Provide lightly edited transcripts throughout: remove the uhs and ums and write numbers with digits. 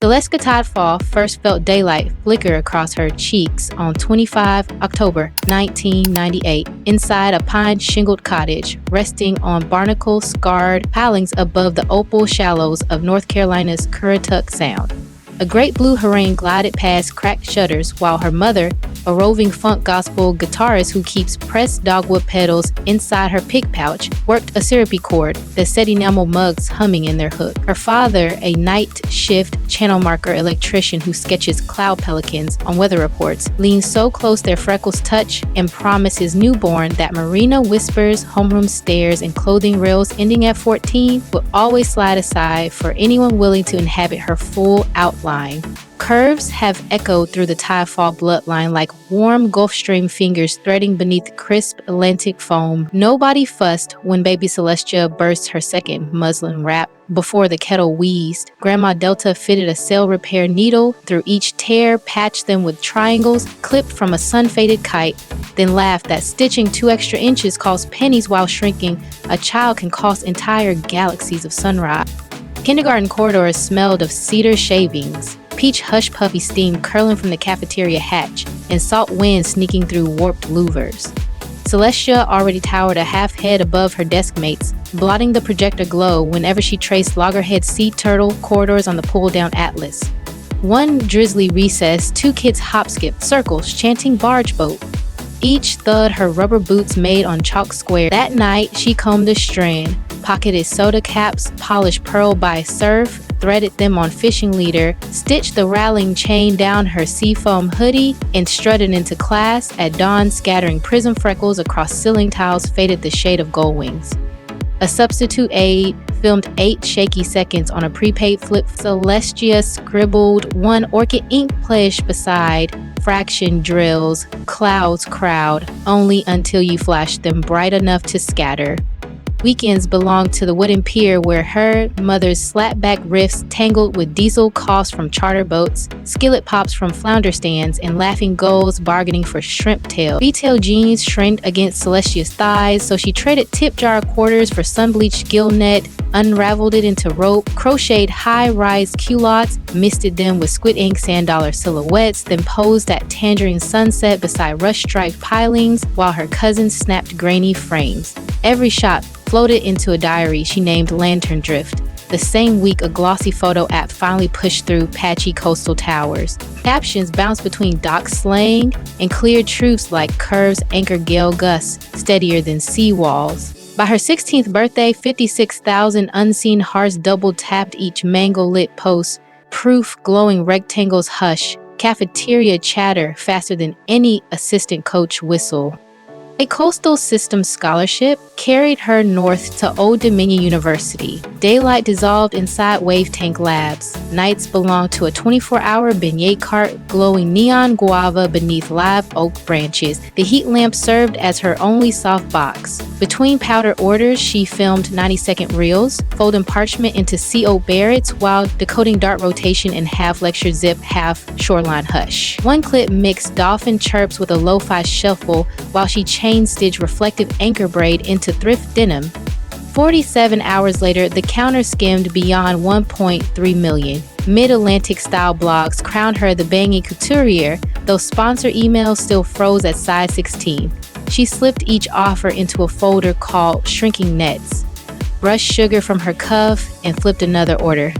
Celestia Tidefall first felt daylight flicker across her cheeks on 25 October 1998 inside a pine-shingled cottage resting on barnacle-scarred pilings above the opal shallows of North Carolina's Currituck Sound. A great blue heron glided past cracked shutters while her mother, a roving funk gospel guitarist who keeps pressed dogwood petals inside her pick pouch, worked a syrupy chord that set enamel mugs humming in their hook. Her father, a night shift channel marker electrician who sketches cloud pelicans on weather reports, leaned so close their freckles touch and promised his newborn that Marina whispers, homeroom stairs, and clothing rails ending at 14 would always slide aside for anyone willing to inhabit her full outline. Curves have echoed through the Tidefall bloodline like warm Gulf Stream fingers threading beneath crisp Atlantic foam. Nobody fussed when baby Celestia burst her second muslin wrap. Before the kettle wheezed, Grandma Delta fitted a cell repair needle through each tear, patched them with triangles clipped from a sun-faded kite, then laughed that stitching 2 extra inches cost pennies while shrinking a child can cost entire galaxies of sunrise. Kindergarten corridors smelled of cedar shavings, peach hush-puppy steam curling from the cafeteria hatch, and salt wind sneaking through warped louvers. Celestia already towered a half head above her desk mates, blotting the projector glow whenever she traced loggerhead sea turtle corridors on the pull-down atlas. One drizzly recess, 2 kids hop-skipped circles, chanting barge boat. Each thud her rubber boots made on chalk square. That night, she combed the strand, pocketed soda caps, polished pearl by surf, threaded them on fishing leader, stitched the rattling chain down her seafoam hoodie, and strutted into class at dawn, scattering prism freckles across ceiling tiles faded the shade of gold wings. A substitute aide filmed 8 shaky seconds on a prepaid flip. Celestia scribbled one orchid ink pledge beside fraction drills, clouds crowd, only until you flashed them bright enough to scatter. Weekends belonged to the wooden pier where her mother's slapback riffs tangled with diesel costs from charter boats, skillet pops from flounder stands, and laughing gulls bargaining for shrimp tails. V-tail jeans shrinked against Celestia's thighs, so she traded tip jar quarters for sun-bleached gill net, unraveled it into rope, crocheted high-rise culottes, misted them with squid ink sand dollar silhouettes, then posed at tangerine sunset beside rush-striped pilings while her cousins snapped grainy frames. Every shot floated into a diary she named Lantern Drift. The same week, a glossy photo app finally pushed through patchy coastal towers. Captions bounced between dock slang and clear truths like curves anchor gale gusts, steadier than seawalls. By her 16th birthday, 56,000 unseen hearts double-tapped each mango-lit post, proof glowing rectangles hush, cafeteria chatter faster than any assistant coach whistle. A coastal systems scholarship carried her north to Old Dominion University. Daylight dissolved inside wave tank labs. Nights belonged to a 24-hour beignet cart glowing neon guava beneath live oak branches. The heat lamp served as her only soft box. Between powder orders, she filmed 90-second reels, folding parchment into CO Barretts while decoding dart rotation in half lecture zip, half shoreline hush. One clip mixed dolphin chirps with a lo-fi shuffle while she chain-stitched reflective anchor braid into thrift denim. 47 hours later, the counter skimmed beyond 1.3 million. Mid-Atlantic style blogs crowned her the banging couturier, though sponsor emails still froze at size 16. She slipped each offer into a folder called Shrinking Nets, brushed sugar from her cuff, and flipped another order.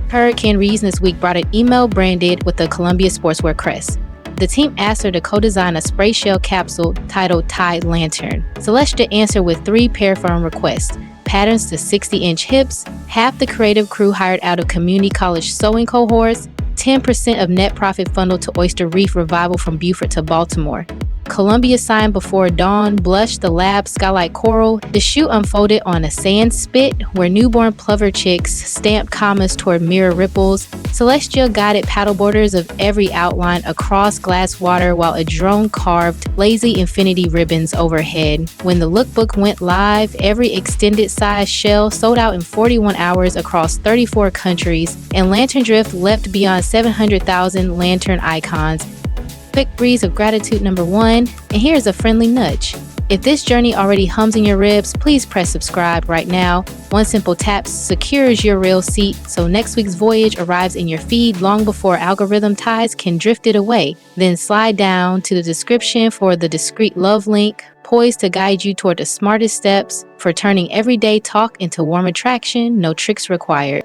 Hurricane Reads this week brought an email branded with the Columbia Sportswear crest. The team asked her to co-design a spray shell capsule titled Tide Lantern. Celestia answered with 3 paraphone requests: patterns to 60-inch hips, half the creative crew hired out of community college sewing cohorts, 10% of net profit funneled to Oyster Reef Revival from Beaufort to Baltimore. Columbia signed before dawn, blushed the lab skylight coral. The shoe unfolded on a sand spit where newborn plover chicks stamped commas toward mirror ripples. Celestia guided paddleboarders of every outline across glass water while a drone carved lazy infinity ribbons overhead. When the lookbook went live, every extended size shell sold out in 41 hours across 34 countries, and Lantern Drift leapt beyond 700,000 lantern icons. Quick breeze of gratitude number 1, and here's a friendly nudge. If this journey already hums in your ribs, please press subscribe right now. One simple tap secures your real seat, so next week's voyage arrives in your feed long before algorithm ties can drift it away. Then slide down to the description for the discreet love link, poised to guide you toward the smartest steps for turning everyday talk into warm attraction, no tricks required.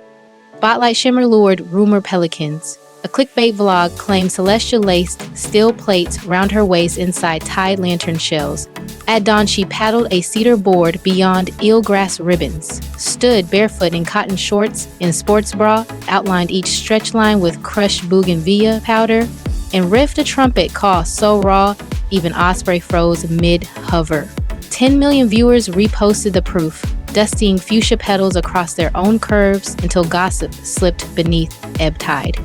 Spotlight Shimmer lured rumor pelicans. A clickbait vlog claimed Celestia laced steel plates round her waist inside Tide lantern shells. At dawn, she paddled a cedar board beyond eelgrass ribbons, stood barefoot in cotton shorts and sports bra, outlined each stretch line with crushed bougainvillea powder, and riffed a trumpet call so raw, even Osprey froze mid-hover. 10 million viewers reposted the proof, dusting fuchsia petals across their own curves until gossip slipped beneath ebb tide.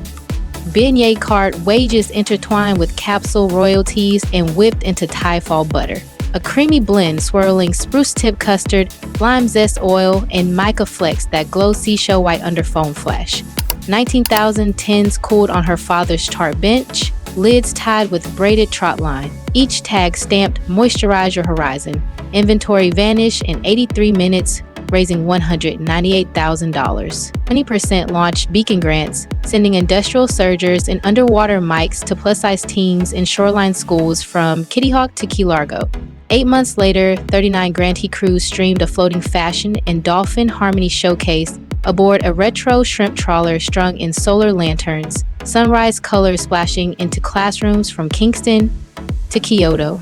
Beignet cart wages intertwined with capsule royalties and whipped into Tidefall butter. A creamy blend swirling spruce tip custard, lime zest oil, and mica flecks that glow seashell white under foam flash. 19,000 tins cooled on her father's tart bench, lids tied with braided trot line. Each tag stamped "Moisturize Your Horizon." Inventory vanished in 83 minutes, raising $198,000. 20% launched beacon grants, sending industrial surgers and underwater mics to plus-size teams in shoreline schools from Kitty Hawk to Key Largo. 8 months later, 39 grantee crews streamed a floating fashion and dolphin harmony showcase aboard a retro shrimp trawler strung in solar lanterns, sunrise colors splashing into classrooms from Kingston to Kyoto.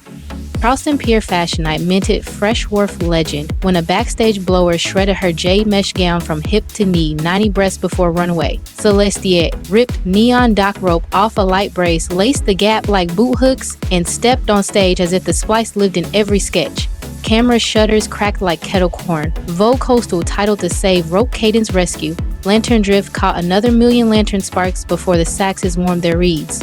Charleston Pier Fashion Night minted fresh Worth legend when a backstage blower shredded her jade mesh gown from hip to knee 90 breaths before runway. Celestia ripped neon dock rope off a light brace, laced the gap like boot hooks, and stepped on stage as if the splice lived in every sketch. Camera shutters cracked like kettle corn. Vogue Coastal titled to save rope cadence rescue. Lantern Drift caught another million lantern sparks before the Saxes warmed their reeds.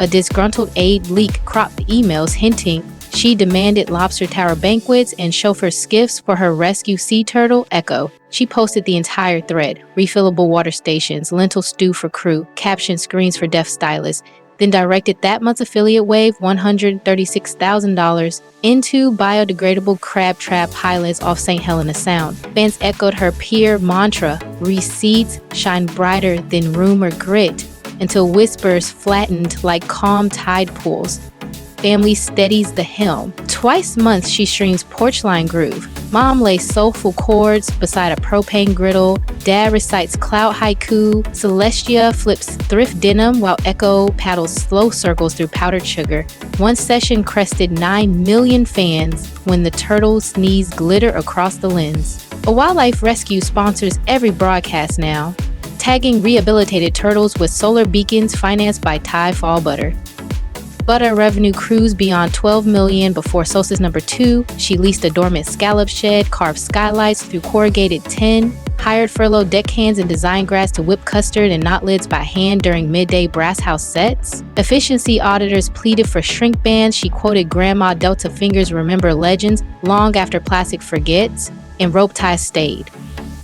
A disgruntled aide leak cropped emails hinting she demanded lobster tower banquets and chauffeur skiffs for her rescue sea turtle, Echo. She posted the entire thread, refillable water stations, lentil stew for crew, caption screens for deaf stylists, then directed that month's affiliate wave $136,000 into biodegradable crab trap pilots off St. Helena Sound. Fans echoed her pier mantra, receipts shine brighter than rumor grit, until whispers flattened like calm tide pools. Family steadies the helm. Twice a month she streams Porchline Groove. Mom lays soulful chords beside a propane griddle. Dad recites cloud haiku. Celestia flips thrift denim while Echo paddles slow circles through powdered sugar. One session crested 9 million fans when the turtle's knees glitter across the lens. A wildlife rescue sponsors every broadcast now, tagging rehabilitated turtles with solar beacons financed by Tidefall butter. Butter revenue cruised beyond $12 million before Solstice number 2. She leased a dormant scallop shed, carved skylights through corrugated tin, hired furloughed deckhands and design grads to whip custard and knot lids by hand during midday brass house sets. Efficiency auditors pleaded for shrink bands. She quoted Grandma Delta Fingers Remember Legends long after plastic forgets, and rope ties stayed.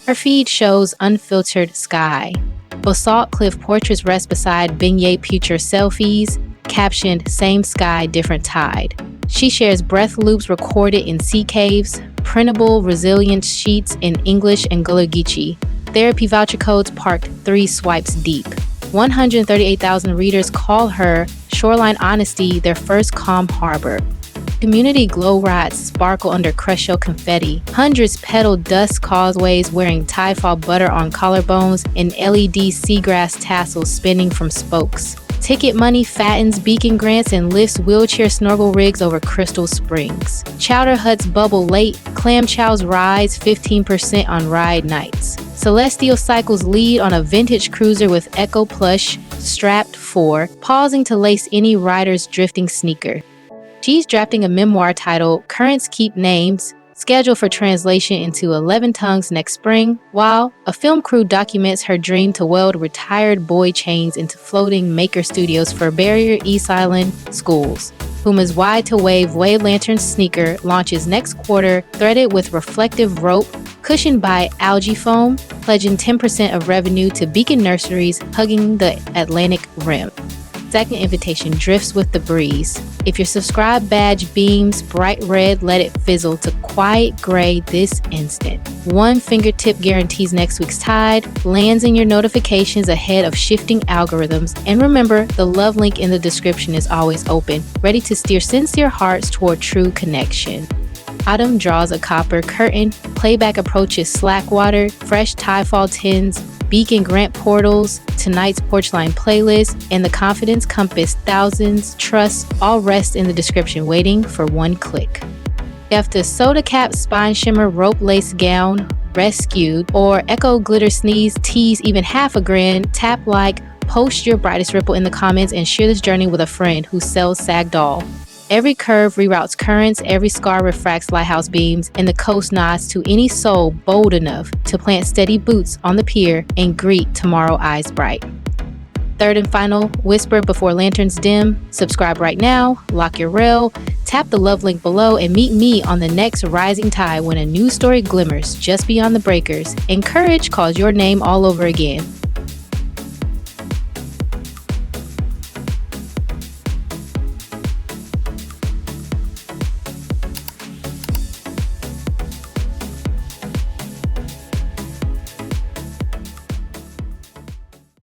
Her feed shows unfiltered sky. Basalt cliff portraits rest beside beignet future selfies, captioned "Same sky, different tide." She shares breath loops recorded in sea caves, printable resilience sheets in English and Gullah Geechee. Therapy voucher codes parked 3 swipes deep. 138,000 readers call her Shoreline Honesty their first calm harbor. Community glow rods sparkle under Crescio confetti. Hundreds pedal dust causeways wearing Tidefall butter on collarbones and LED seagrass tassels spinning from spokes. Ticket money fattens beacon grants and lifts wheelchair snorkel rigs over Crystal Springs. Chowder huts bubble late. Clam chows rise 15% on ride nights. Celestial cycles lead on a vintage cruiser with Echo plush strapped for, pausing to lace any rider's drifting sneaker. She's drafting a memoir titled Currents Keep Names, scheduled for translation into 11 tongues next spring, while a film crew documents her dream to weld retired boy chains into floating maker studios for Barrier East Island schools. Puma's Wide to Wave Wave Lantern sneaker launches next quarter, threaded with reflective rope, cushioned by algae foam, pledging 10% of revenue to Beacon Nurseries hugging the Atlantic Rim. Second invitation drifts with the breeze. If your subscribe badge beams bright red, let it fizzle to quiet gray this instant. One fingertip guarantees next week's tide, lands in your notifications ahead of shifting algorithms, and remember, the love link in the description is always open, ready to steer sincere hearts toward true connection. Autumn draws a copper curtain, playback approaches slack water, fresh Tidefall tins, Beacon Grant portals, tonight's Porchline playlist, and the confidence compass thousands trust all rest in the description waiting for one click. If the soda cap spine shimmer rope lace gown rescued or echo glitter sneeze tease even half a grand, tap like, post your brightest ripple in the comments, and share this journey with a friend who sells sag doll. Every curve reroutes currents, every scar refracts lighthouse beams, and the coast nods to any soul bold enough to plant steady boots on the pier and greet tomorrow eyes bright. Third and final, whisper before lanterns dim. Subscribe right now, lock your rail, tap the love link below, and meet me on the next rising tide when a new story glimmers just beyond the breakers and courage calls your name all over again.